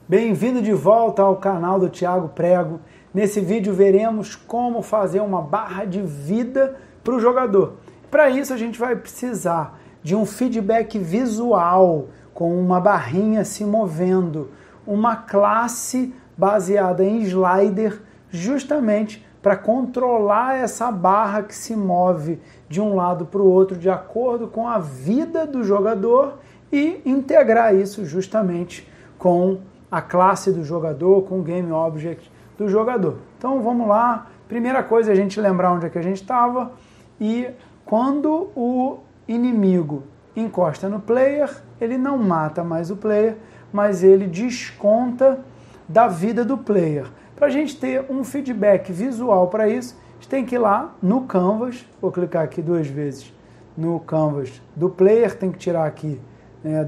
Bem-vindo de volta ao canal do Thiago Prego. Nesse vídeo veremos como fazer uma barra de vida para o jogador. Para isso a gente vai precisar de um feedback visual com uma barrinha se movendo, uma classe baseada em slider justamente para controlar essa barra que se move de um lado para o outro de acordo com a vida do jogador e integrar isso justamente com a classe do jogador, com o Game Object do jogador. Então vamos lá, primeira coisa é a gente lembrar onde é que a gente estava e quando o inimigo encosta no player, ele não mata mais o player, mas ele desconta da vida do player. Para a gente ter um feedback visual para isso, a gente tem que ir lá no Canvas, vou clicar aqui 2 vezes no Canvas do player, tem que tirar aqui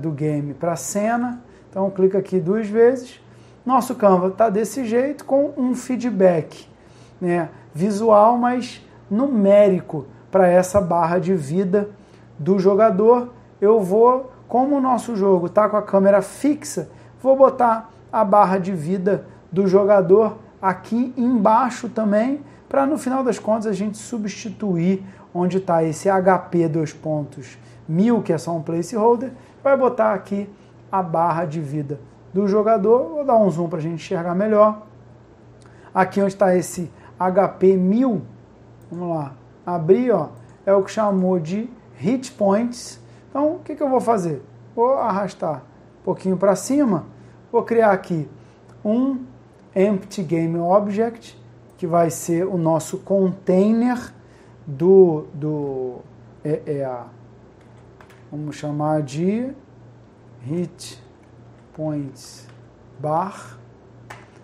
do game para a cena. Então, clica aqui 2 vezes. Nosso Canva está desse jeito, com um feedback visual, mas numérico para essa barra de vida do jogador. Eu vou, como o nosso jogo está com a câmera fixa, vou botar a barra de vida do jogador aqui embaixo também, para no final das contas a gente substituir onde está esse HP 1000, que é só um placeholder, vai botar aqui a barra de vida do jogador. Vou dar um zoom para a gente enxergar melhor. Aqui onde está esse HP 1000, vamos lá, abrir, ó, é o que chamou de hit points. Então, o que eu vou fazer? Vou arrastar um pouquinho para cima, vou criar aqui um empty game object, que vai ser o nosso container vamos chamar de hit points bar,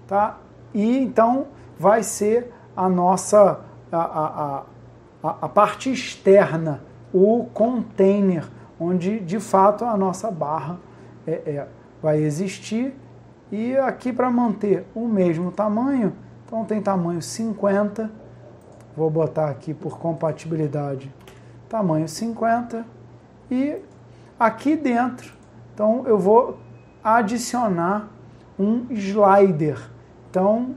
tá? E então vai ser a nossa a parte externa, o container, onde de fato a nossa barra vai existir. E aqui para manter o mesmo tamanho, então tem tamanho 50, vou botar aqui por compatibilidade tamanho 50, e aqui dentro, então eu vou adicionar um slider. Então,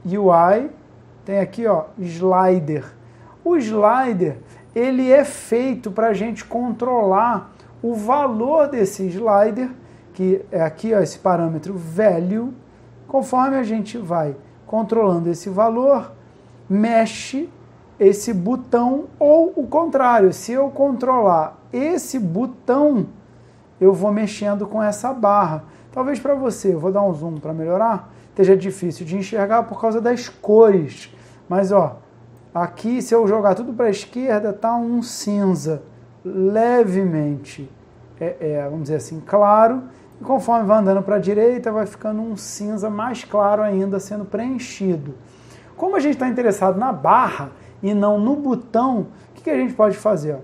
UI, tem aqui ó, slider. O slider, ele é feito para a gente controlar o valor desse slider, que é aqui ó, esse parâmetro value. Conforme a gente vai controlando esse valor, mexe esse botão, ou o contrário, se eu controlar esse botão, eu vou mexendo com essa barra. Talvez para você, eu vou dar um zoom para melhorar, esteja difícil de enxergar por causa das cores. Mas ó, aqui se eu jogar tudo para a esquerda, tá um cinza levemente, vamos dizer assim, claro. E conforme vai andando para a direita, vai ficando um cinza mais claro ainda, sendo preenchido. Como a gente está interessado na barra e não no botão, o que a gente pode fazer? Ó,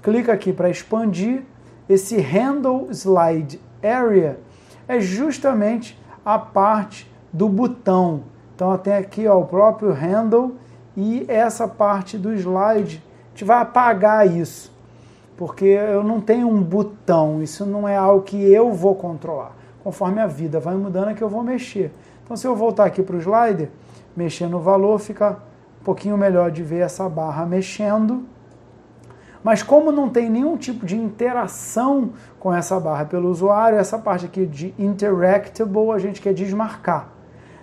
clica aqui para expandir. Esse Handle Slide Area é justamente a parte do botão. Então tem aqui ó, o próprio handle, e essa parte do slide, a gente vai apagar isso, porque eu não tenho um botão, isso não é algo que eu vou controlar. Conforme a vida vai mudando é que eu vou mexer. Então se eu voltar aqui para o slider, mexer no valor, fica um pouquinho melhor de ver essa barra mexendo. Mas como não tem nenhum tipo de interação com essa barra pelo usuário, essa parte aqui de interactable a gente quer desmarcar.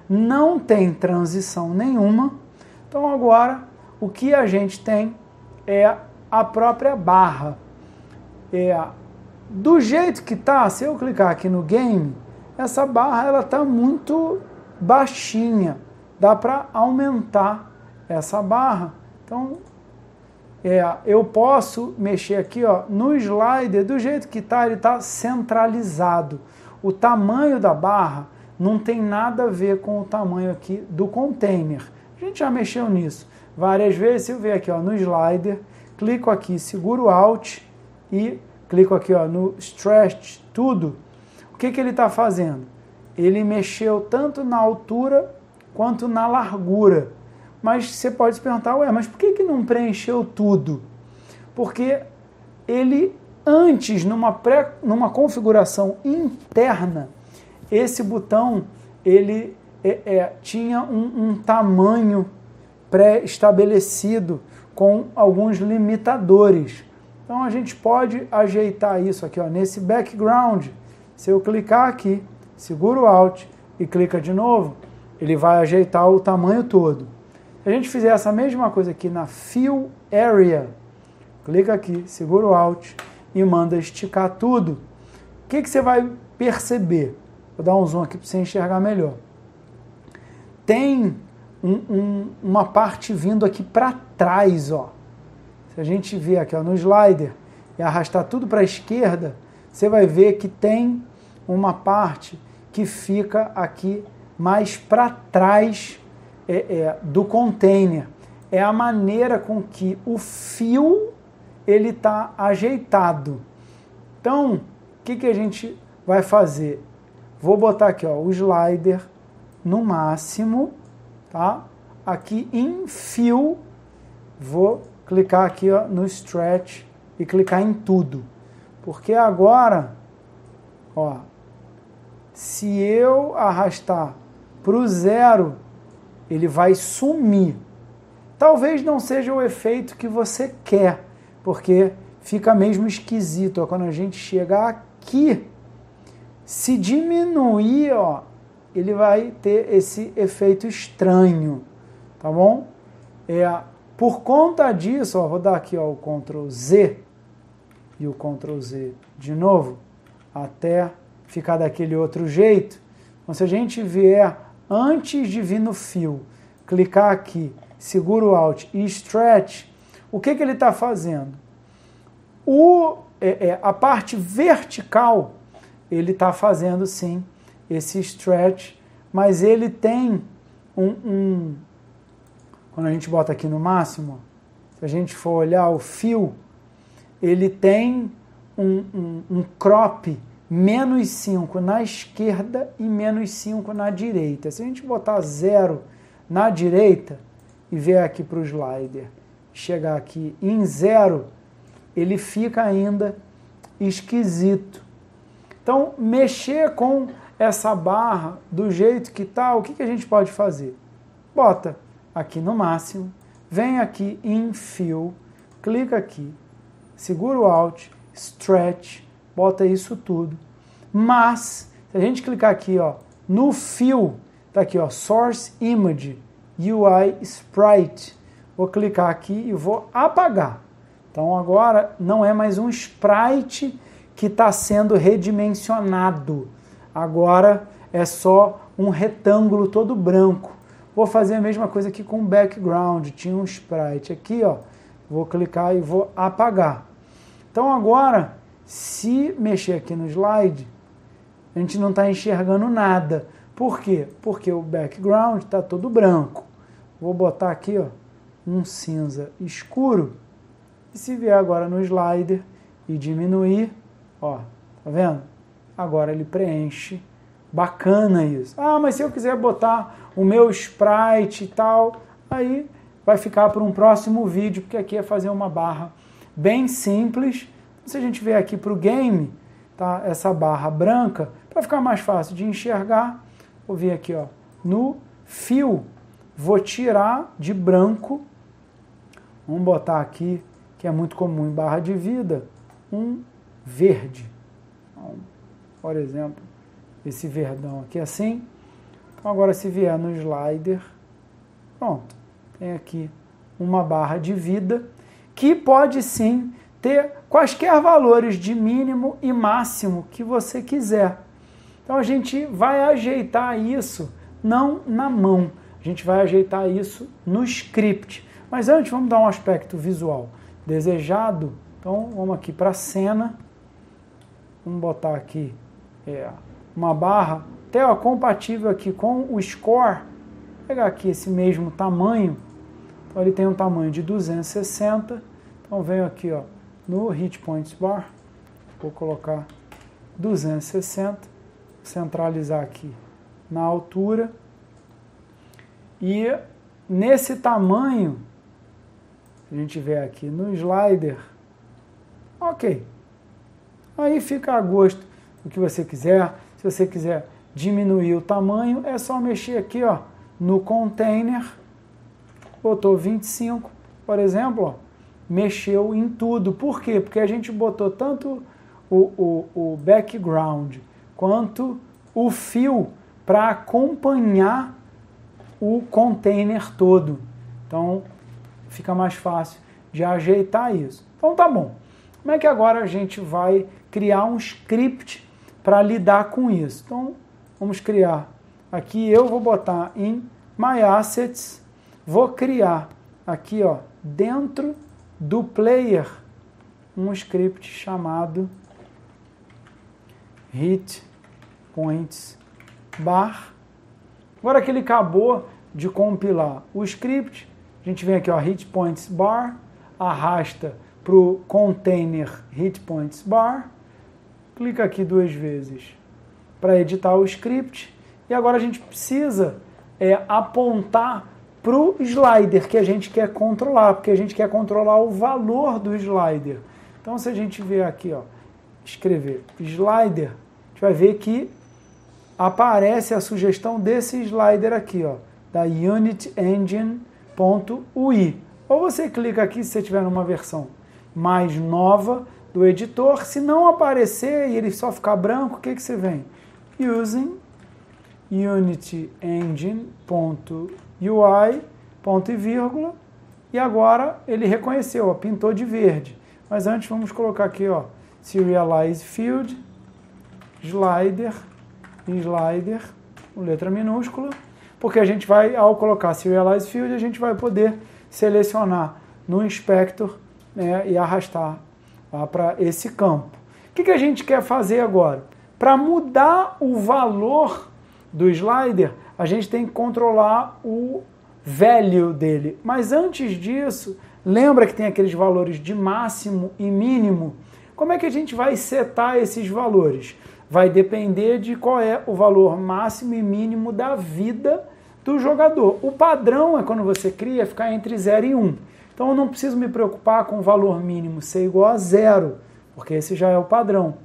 Não tem transição nenhuma. Então agora o que a gente tem é a própria barra. Do jeito que está, se eu clicar aqui no game, essa barra ela está muito baixinha. Dá para aumentar essa barra. Então eu posso mexer aqui ó, no slider, do jeito que está, ele está centralizado. O tamanho da barra não tem nada a ver com o tamanho aqui do container. A gente já mexeu nisso várias vezes. Se eu ver aqui ó, no slider, clico aqui, seguro Alt e clico aqui ó, no Stretch tudo. O que ele está fazendo? Ele mexeu tanto na altura quanto na largura. Mas você pode se perguntar, ué, mas por que não preencheu tudo? Porque ele, antes, numa configuração interna, esse botão ele tinha um tamanho pré-estabelecido com alguns limitadores. Então a gente pode ajeitar isso aqui, ó, nesse background. Se eu clicar aqui, seguro o Alt e clica de novo, ele vai ajeitar o tamanho todo. Se a gente fizer essa mesma coisa aqui na Fill Area, clica aqui, segura o Alt e manda esticar tudo. O que você vai perceber? Vou dar um zoom aqui para você enxergar melhor. Tem uma parte vindo aqui para trás, ó. Se a gente vier aqui, ó, no slider e arrastar tudo para a esquerda, você vai ver que tem uma parte que fica aqui mais para trás do container. É a maneira com que o fio ele está ajeitado. Então, o que a gente vai fazer? Vou botar aqui, ó, o slider no máximo, tá? Aqui em Fill, vou clicar aqui, ó, no Stretch e clicar em tudo. Porque agora, ó, se eu arrastar para o 0, ele vai sumir. Talvez não seja o efeito que você quer, porque fica mesmo esquisito. Ó, quando a gente chegar aqui, se diminuir, ó, ele vai ter esse efeito estranho, tá bom? Por conta disso, ó, vou dar aqui, ó, o Ctrl Z e o Ctrl Z de novo, até ficar daquele outro jeito. Então, se a gente vier antes de vir no fio, clicar aqui, segura o Alt e Stretch, o que ele está fazendo? A parte vertical, ele está fazendo sim esse Stretch, mas ele tem quando a gente bota aqui no máximo, se a gente for olhar o fio, ele tem um crop -5 na esquerda e -5 na direita. Se a gente botar 0 na direita e ver aqui para o slider, chegar aqui em 0, ele fica ainda esquisito. Então, mexer com essa barra do jeito que está, o que a gente pode fazer? Bota aqui no máximo, vem aqui em Fill, clica aqui, segura o Alt, Stretch, bota isso tudo. Mas, se a gente clicar aqui, ó, no Fill, tá aqui, ó, Source Image, UI Sprite. Vou clicar aqui e vou apagar. Então agora não é mais um sprite que está sendo redimensionado. Agora é só um retângulo todo branco. Vou fazer a mesma coisa aqui com o background. Tinha um sprite aqui, ó. Vou clicar e vou apagar. Então agora, se mexer aqui no slide, a gente não está enxergando nada. Por quê? Porque o background está todo branco. Vou botar aqui, ó, um cinza escuro. E se vier agora no slider e diminuir, ó, tá vendo? Agora ele preenche. Bacana isso. Ah, mas se eu quiser botar o meu sprite e tal, aí vai ficar para um próximo vídeo, porque aqui é fazer uma barra bem simples. Se a gente vier aqui para o game, tá? Essa barra branca, para ficar mais fácil de enxergar, vou vir aqui, ó, no Fill, vou tirar de branco, vamos botar aqui, que é muito comum em barra de vida, um verde. Então, por exemplo, esse verdão aqui assim. Então agora se vier no slider, pronto, tem aqui uma barra de vida, que pode sim ter quaisquer valores de mínimo e máximo que você quiser. Então a gente vai ajeitar isso não na mão, a gente vai ajeitar isso no script. Mas antes vamos dar um aspecto visual desejado. Então vamos aqui para a cena, vamos botar aqui uma barra até compatível aqui com o score. Vou pegar aqui esse mesmo tamanho, então ele tem um tamanho de 260, então venho aqui, ó, no Hit Points Bar, vou colocar 260, centralizar aqui na altura, e nesse tamanho, se a gente vier aqui no slider, ok, aí fica a gosto do que você quiser. Se você quiser diminuir o tamanho, é só mexer aqui, ó, no container, botou 25, por exemplo, ó, mexeu em tudo. Por quê? Porque a gente botou tanto o background quanto o fill para acompanhar o container todo. Então, fica mais fácil de ajeitar isso. Então, tá bom. Como é que agora a gente vai criar um script para lidar com isso? Então, vamos criar aqui, eu vou botar em My Assets, vou criar aqui, ó, dentro do player, um script chamado HitPointsBar. Agora que ele acabou de compilar o script, a gente vem aqui, ó, HitPointsBar, arrasta para o container HitPointsBar, clica aqui 2 vezes para editar o script, e agora a gente precisa apontar para o slider que a gente quer controlar, porque a gente quer controlar o valor do slider. Então, se a gente vier aqui, ó, escrever slider, a gente vai ver que aparece a sugestão desse slider aqui, ó, da UnitEngine.ui. Ou você clica aqui se você tiver numa versão mais nova do editor. Se não aparecer e ele só ficar branco, o que você vem? Using UnitEngine.ui, ponto e vírgula, e agora ele reconheceu, ó, pintou de verde. Mas antes vamos colocar aqui, ó, Serialize Field, slider, com letra minúscula, porque a gente vai, ao colocar Serialize Field, a gente vai poder selecionar no Inspector, né, e arrastar lá para esse campo. O que a gente quer fazer agora? Para mudar o valor do slider, a gente tem que controlar o value dele. Mas antes disso, lembra que tem aqueles valores de máximo e mínimo? Como é que a gente vai setar esses valores? Vai depender de qual é o valor máximo e mínimo da vida do jogador. O padrão é quando você cria ficar entre 0 e 1. Então eu não preciso me preocupar com o valor mínimo ser igual a 0, porque esse já é o padrão.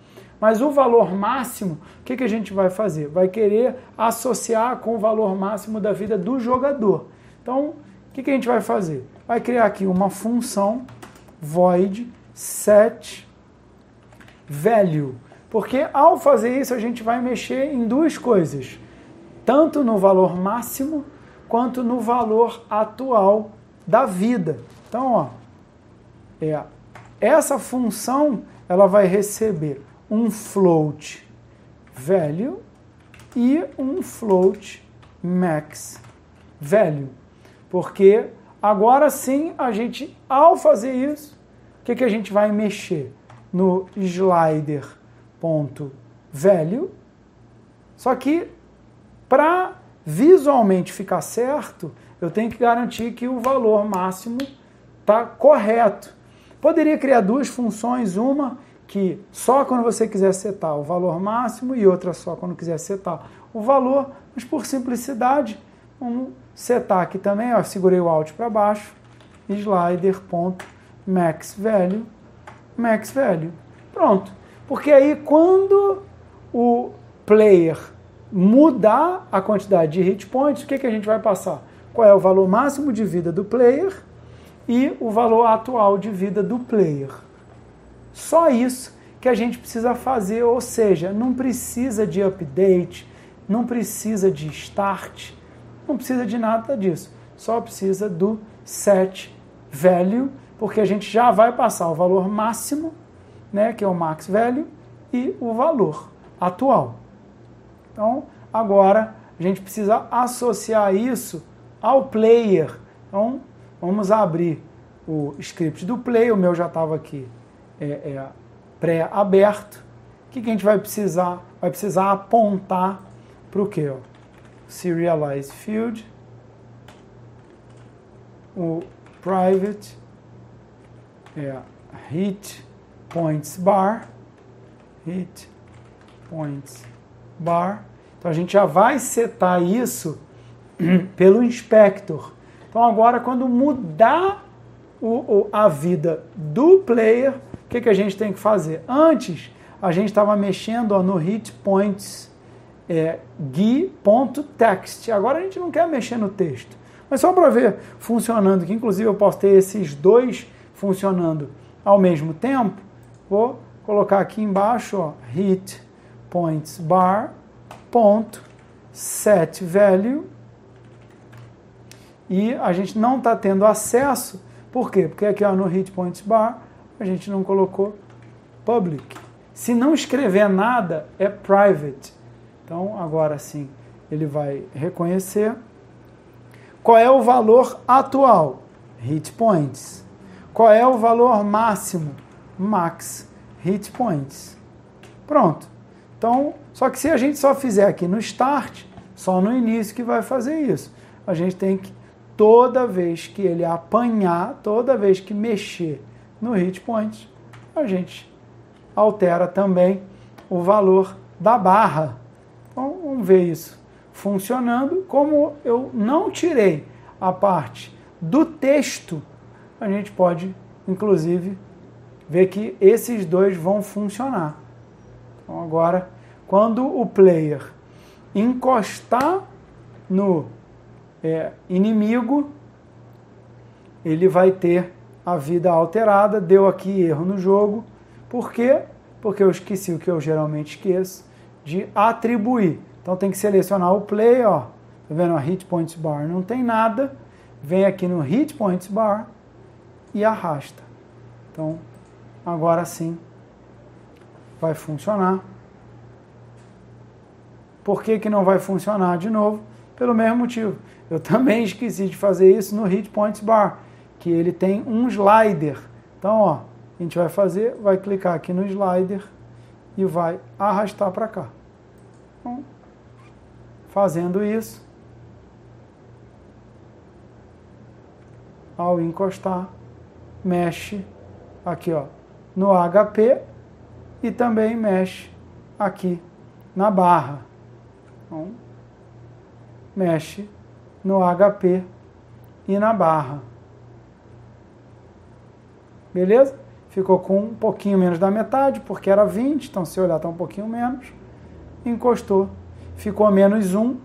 Mas o valor máximo, o que a gente vai fazer? Vai querer associar com o valor máximo da vida do jogador. Então, o que a gente vai fazer? Vai criar aqui uma função void set value. Porque ao fazer isso, a gente vai mexer em 2 coisas. Tanto no valor máximo, quanto no valor atual da vida. Então, ó, essa função, ela vai receber um float value e um float max value. Porque agora sim, a gente, ao fazer isso, o que a gente vai mexer? No slider.value. Só que, para visualmente ficar certo, eu tenho que garantir que o valor máximo está correto. Poderia criar 2 funções, uma que só quando você quiser setar o valor máximo e outra só quando quiser setar o valor, mas por simplicidade, vamos setar aqui também, ó, segurei o Alt para baixo, slider.maxValue, max value. Pronto. Porque aí quando o player mudar a quantidade de hit points, o que a gente vai passar? Qual é o valor máximo de vida do player e o valor atual de vida do player. Só isso que a gente precisa fazer, ou seja, não precisa de update, não precisa de start, não precisa de nada disso. Só precisa do set value, porque a gente já vai passar o valor máximo, né, que é o max value, e o valor atual. Então, agora a gente precisa associar isso ao player. Então, vamos abrir o script do player, o meu já estava aqui pré-aberto. O que a gente vai precisar? Vai precisar apontar para o quê? Serialize field, o private hit points bar. Então a gente já vai setar isso pelo inspector. Então agora quando mudar a vida do player, o que a gente tem que fazer? Antes a gente estava mexendo no hit points gui.text. Agora a gente não quer mexer no texto, mas só para ver funcionando, que inclusive eu posso ter esses dois funcionando ao mesmo tempo, vou colocar aqui embaixo, ó, hit points bar ponto set value, e a gente não está tendo acesso. Por quê? Porque aqui, ó, no hit points bar a gente não colocou public. Se não escrever nada, é private. Então, agora sim, ele vai reconhecer. Qual é o valor atual? Hit points. Qual é o valor máximo? Max hit points. Pronto. Então, só que se a gente só fizer aqui no start, só no início que vai fazer isso. A gente tem que, toda vez que ele apanhar, toda vez que mexer no hit points, a gente altera também o valor da barra. Então, vamos ver isso funcionando. Como eu não tirei a parte do texto, a gente pode, inclusive, ver que esses dois vão funcionar. Então, agora, quando o player encostar no inimigo, ele vai ter a vida alterada. Deu aqui erro no jogo. Por quê? Porque eu esqueci o que eu geralmente esqueço, de atribuir. Então tem que selecionar o play, ó. Tá vendo? A hit points bar não tem nada. Vem aqui no hit points bar e arrasta. Então, agora sim vai funcionar. Por que que não vai funcionar de novo? Pelo mesmo motivo. Eu também esqueci de fazer isso no hit points bar, que ele tem um slider. Então, ó, a gente vai fazer, vai clicar aqui no slider e vai arrastar para cá. Então, fazendo isso, ao encostar, mexe aqui, ó, no HP e também mexe aqui na barra. Então, mexe no HP e na barra. Beleza? Ficou com um pouquinho menos da metade, porque era 20, então se olhar está um pouquinho menos. Encostou, ficou menos 1.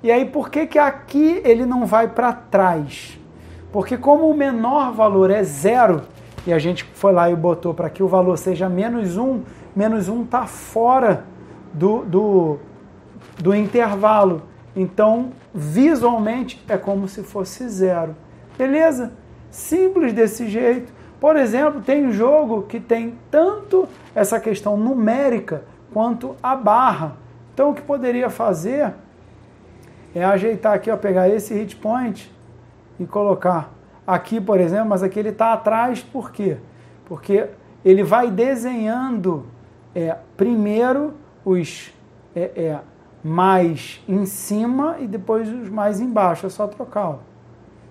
E aí por que que aqui ele não vai para trás? Porque como o menor valor é 0, e a gente foi lá e botou para que o valor seja menos 1 está fora do intervalo. Então, visualmente, é como se fosse 0. Beleza? Simples desse jeito. Por exemplo, tem um jogo que tem tanto essa questão numérica quanto a barra. Então, o que poderia fazer é ajeitar aqui, ó, pegar esse hit point e colocar aqui, por exemplo, mas aqui ele está atrás, por quê? Porque ele vai desenhando primeiro os mais em cima e depois os mais embaixo, é só trocar. Ó.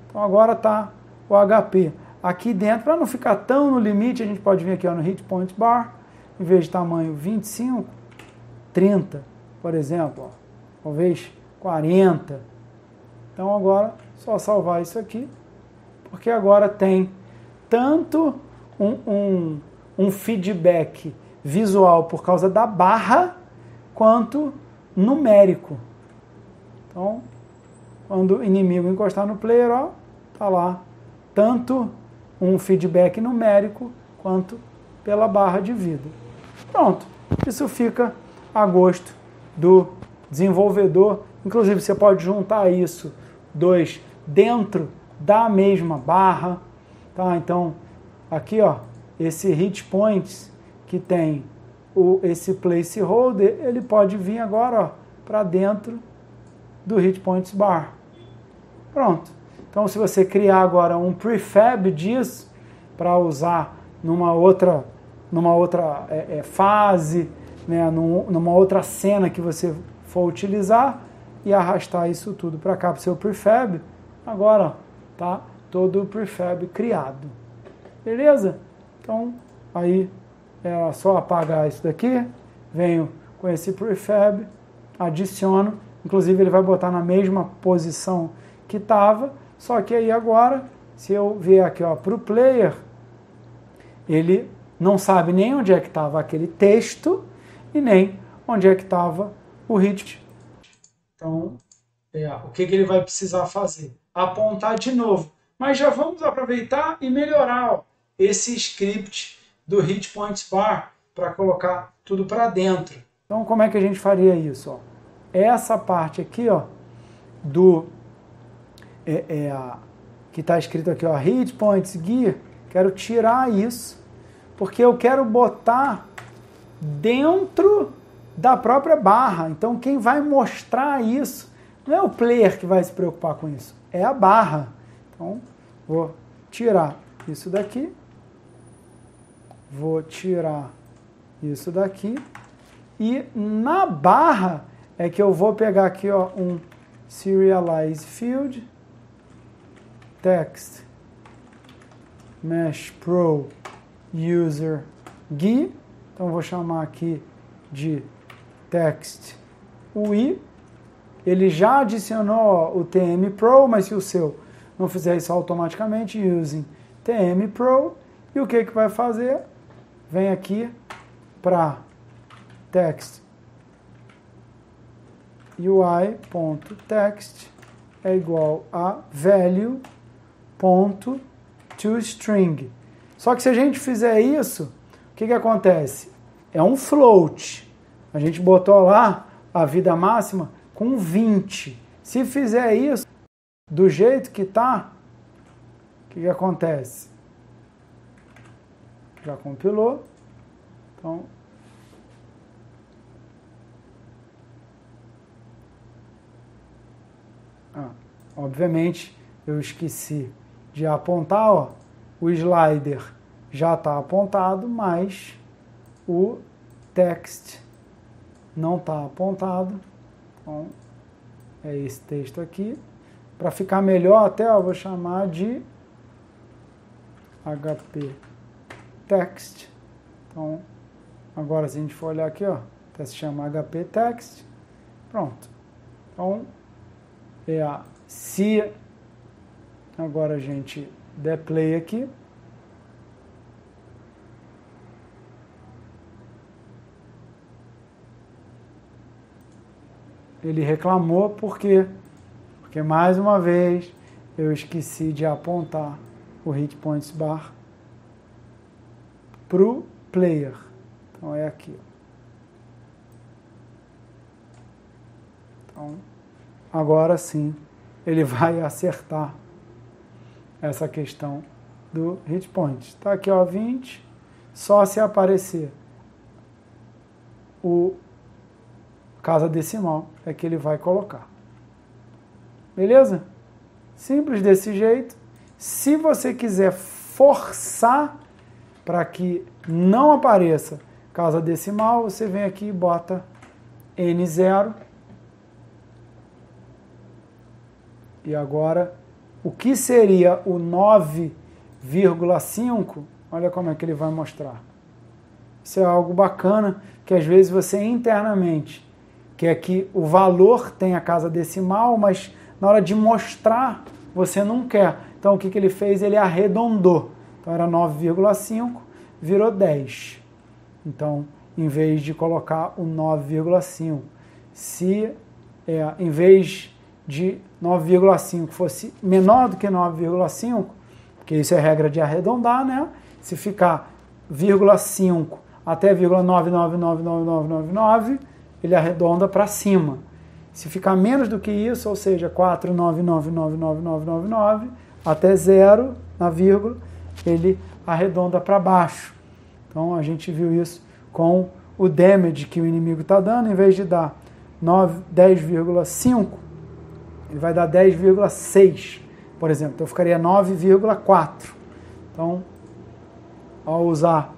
Então agora está o HP. Aqui dentro, para não ficar tão no limite, a gente pode vir aqui, ó, no hit point bar, em vez de tamanho 25, 30, por exemplo, ó, talvez 40. Então agora, só salvar isso aqui, porque agora tem tanto um feedback visual por causa da barra, quanto numérico. Então, quando o inimigo encostar no player, ó, tá lá tanto um feedback numérico quanto pela barra de vida. Pronto, isso fica a gosto do desenvolvedor. Inclusive, você pode juntar isso, dois, dentro da mesma barra. Tá? Então, aqui, ó, esse hit points que tem esse placeholder, ele pode vir agora para dentro do hit points bar. Pronto. Então, se você criar agora um prefab disso para usar numa outra fase, né, numa outra cena que você for utilizar e arrastar isso tudo para cá para o seu prefab, agora tá todo o prefab criado. Beleza? Então, aí é só apagar isso daqui, venho com esse prefab, adiciono, inclusive ele vai botar na mesma posição que estava, só que aí agora, se eu vier aqui para o player, ele não sabe nem onde é que estava aquele texto e nem onde é que estava o hit Então, o que ele vai precisar fazer? Apontar de novo. Mas já vamos aproveitar e melhorar esse script do Hit Points Bar para colocar tudo para dentro. Então, como é que a gente faria isso? Essa parte aqui, que está escrito aqui, Hit Points Gear, quero tirar isso, porque eu quero botar dentro da própria barra. Então, quem vai mostrar isso não é o player que vai se preocupar com isso, é a barra. Então, vou tirar isso daqui, vou tirar isso daqui, e na barra é que eu vou pegar aqui um Serialize Field, Text, Mesh Pro User GUI, então vou chamar aqui de Text UI. Ele já adicionou o TM Pro, mas se o seu não fizer isso automaticamente, using TM Pro, e o que vai fazer? Vem aqui para text UI.text é igual a value.toString. Só que se a gente fizer isso, o que acontece? É um float. A gente botou lá a vida máxima com 20. Se fizer isso do jeito que está, o que acontece? Já compilou. Então, obviamente, eu esqueci de apontar, o slider já está apontado, mas o text não está apontado. Então, é esse texto aqui. Para ficar melhor até, eu vou chamar de HP Text. Então, agora se a gente for olhar aqui, até se chama HP Text. Pronto. Então, se agora a gente der play aqui, ele reclamou porque mais uma vez eu esqueci de apontar o Hit Points Bar para o player. Então é aqui. Então, agora sim ele vai acertar essa questão do Hit Point. Está aqui, 20, só se aparecer o casa decimal é que ele vai colocar. Beleza? Simples desse jeito. Se você quiser forçar para que não apareça casa decimal, você vem aqui e bota N0. E agora, o que seria o 9,5? Olha como é que ele vai mostrar. Isso é algo bacana, que às vezes você internamente quer que o valor tenha casa decimal, mas na hora de mostrar, você não quer. Então, o que ele fez? Ele arredondou. Então, era 9,5, virou 10. Então, em vez de colocar o 9,5, em vez de 9,5 fosse menor do que 9,5, porque isso é regra de arredondar, né? Se ficar 0,5 até 0,9999999, ele arredonda para cima. Se ficar menos do que isso, ou seja, 4999999 até 0 na vírgula, ele arredonda para baixo. Então a gente viu isso com o damage que o inimigo está dando, em vez de dar 10,5, ele vai dar 10,6, por exemplo. Então ficaria 9,4. Então, ao usar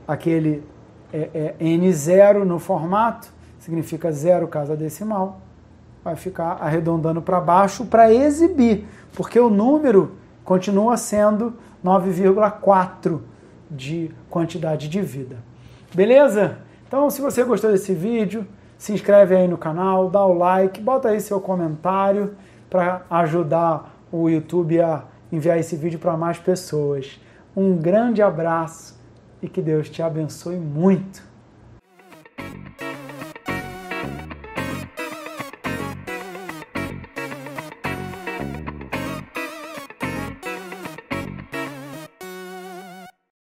aquele N0 no formato, significa 0 casa decimal, vai ficar arredondando para baixo para exibir, porque o número continua sendo 9,4 de quantidade de vida. Beleza? Então, se você gostou desse vídeo, se inscreve aí no canal, dá o like, bota aí seu comentário para ajudar o YouTube a enviar esse vídeo para mais pessoas. Um grande abraço e que Deus te abençoe muito.